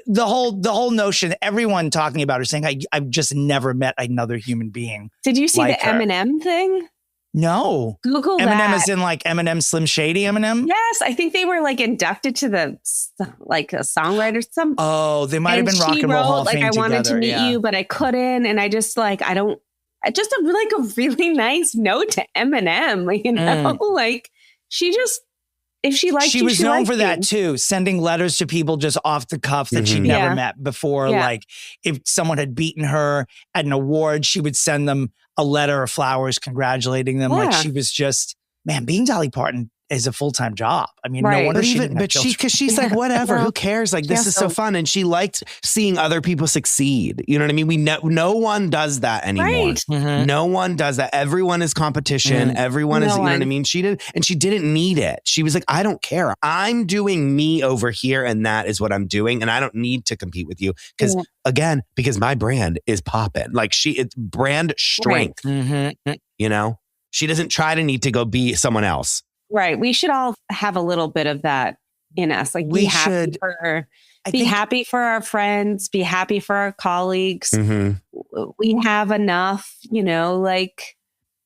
the whole notion, everyone talking about her saying, I've just never met another human being. Did you see like the Eminem thing? No. Google Eminem that. is in like Eminem Slim Shady Eminem? Yes, I think they were like inducted to the like a songwriter. Oh, they might have been Rock and Roll Hall of Fame I wanted together, to meet you, but I couldn't. And I just like, just a really nice note to Eminem, like she just, if she liked she you, was known for that too, sending letters to people just off the cuff that she'd never met before. Like if someone had beaten her at an award, she would send them a letter of flowers congratulating them. Like she was just, man, being Dolly Parton is a full-time job. I mean, no wonder because she's like, whatever, who cares? Like, this is so fun. And she liked seeing other people succeed. You know what I mean? No one does that anymore. Right. Mm-hmm. No one does that. Everyone is competition. Everyone is, you know what I mean? She didn't need it. She was like, I don't care. I'm doing me over here. And that is what I'm doing. And I don't need to compete with you. Because again, because my brand is popping. Like it's brand strength, you know? She doesn't try to need to go be someone else. Right. We should all have a little bit of that in us. Like be happy for our friends, be happy for our colleagues. Mm-hmm. We have enough, like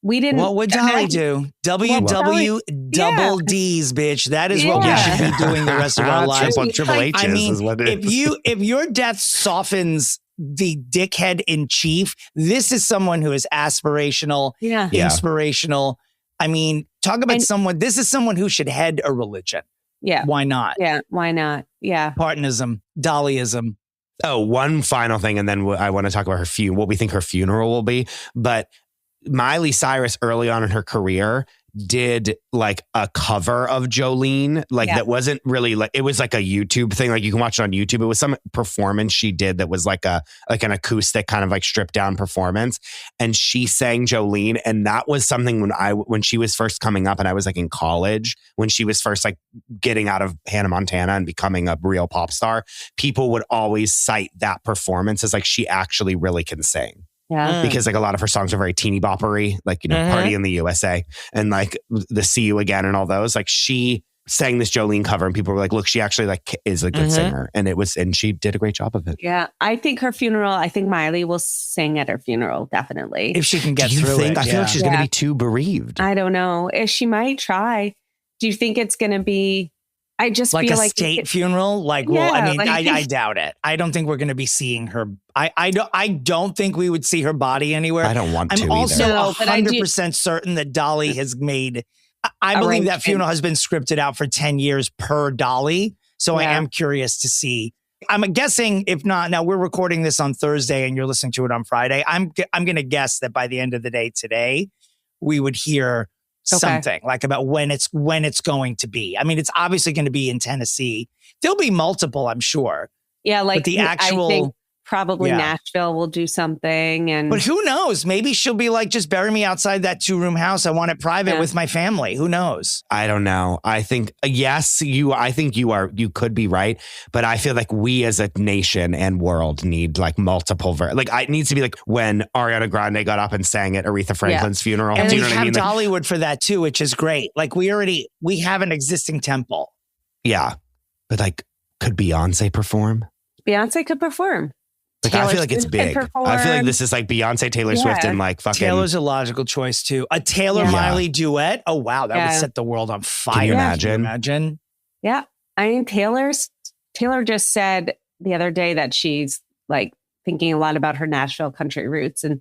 we didn't. What would Dolly do? WW double D's, bitch. That is what we should be doing the rest of our lives. Triple H's is what it is. If your death softens the dickhead in chief, this is someone who is aspirational, inspirational. I mean, talk about this is someone who should head a religion. Yeah. Why not? Yeah. Why not? Yeah. Partonism, Dollyism. Oh, one final thing. And then I want to talk about what we think her funeral will be. But Miley Cyrus early on in her career did like a cover of Jolene, that wasn't really like, it was like a YouTube thing. Like you can watch it on YouTube. It was some performance she did that was like an acoustic kind of like stripped down performance. And she sang Jolene. And that was something when she was first coming up and I was like in college, when she was first like getting out of Hannah Montana and becoming a real pop star, people would always cite that performance as like, she actually really can sing. Yeah. Because like a lot of her songs are very teeny boppery, like, Party in the USA and like the See You Again and all those. Like she sang this Jolene cover and people were like, look, she actually like is a good singer. And she did a great job of it. Yeah. I think Miley will sing at her funeral. Definitely. If she can get through it. I feel like she's going to be too bereaved. I don't know. She might try. Do you think it's going to be, I just like feel a like state funeral? Like, I doubt it. I don't think we're going to be seeing her. I don't think we would see her body anywhere. I don't want to I'm also either. 100% certain that Dolly has made, I believe that funeral has been scripted out for 10 years per Dolly. So I am curious to see. I'm guessing, if not, now we're recording this on Thursday and you're listening to it on Friday. I'm going to guess that by the end of the day today, we would hear something like about when it's going to be. I mean, it's obviously going to be in Tennessee. There'll be multiple, I'm sure. Yeah, like but the actual Probably Nashville will do something. But who knows? Maybe she'll be like, just bury me outside that 2-room house. I want it private with my family. Who knows? I don't know. I think, yes, I think you could be right. But I feel like we as a nation and world need like multiple, it needs to be like when Ariana Grande got up and sang at Aretha Franklin's funeral. And do we you know what I mean? Dollywood for that too, which is great. Like we have an existing temple. Yeah. But like, could Beyonce perform? Beyonce could perform. Like, I feel like it's big. I feel like this is like Beyonce, Taylor Swift, and like fucking. Taylor's a logical choice too. A Taylor Miley duet. Oh wow, that would set the world on fire. Can you imagine? Can you imagine? Yeah, I mean Taylor just said the other day that she's like thinking a lot about her Nashville country roots, and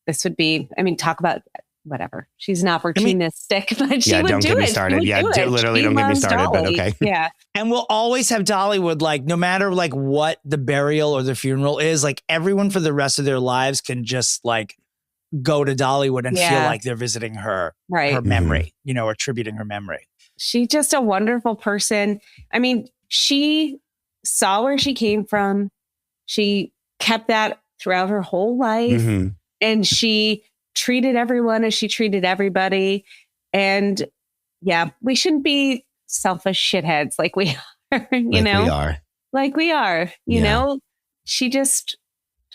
this would be. I mean, talk about whatever. She's an opportunistic, but she would don't do get me it. started. Literally, don't get me started. Dolly. But okay. Yeah. And we'll always have Dollywood, like no matter like what the burial or the funeral is, like everyone for the rest of their lives can just like go to Dollywood and feel like they're visiting her memory, or tributing her memory. She's just a wonderful person. I mean, she saw where she came from. She kept that throughout her whole life. Mm-hmm. And she treated everyone as she treated everybody. And we shouldn't be selfish shitheads like we are, Like we are, you know? She just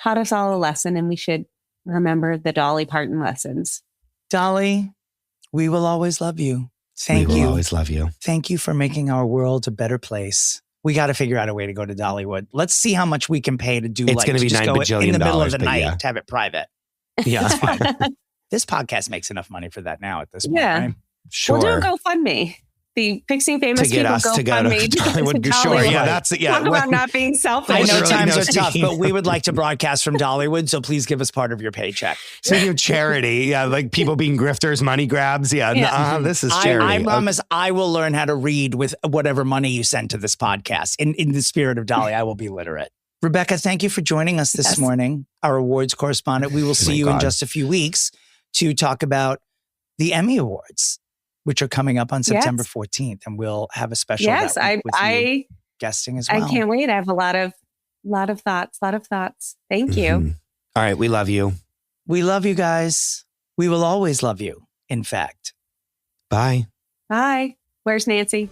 taught us all a lesson, and we should remember the Dolly Parton lessons. Dolly, we will always love you. Thank you. We will always love you. Thank you for making our world a better place. We got to figure out a way to go to Dollywood. Let's see how much we can pay to do. It's going to be $9 bajillion in the middle of the night to have it private. Yeah, that's fine. This podcast makes enough money for that now at this point. Right? Sure. We'll do a GoFundMe. The Fixing Famous to get People us to go to Dollywood. Sure. Yeah, that's it. Yeah. Talk about not being selfish. I know times are tough, but we would like to broadcast from Dollywood, so please give us part of your paycheck. Speaking of charity, like people being grifters, money grabs. This is charity. I promise I will learn how to read with whatever money you send to this podcast. In the spirit of Dolly, I will be literate. Rebecca, thank you for joining us this morning, our awards correspondent. We will see you in just a few weeks to talk about the Emmy Awards, which are coming up on September 14th. And we'll have a special I guesting as well. I can't wait. I have a lot of thoughts. Thank you. Mm-hmm. All right. We love you. We love you guys. We will always love you, in fact. Bye. Bye. Where's Nancy?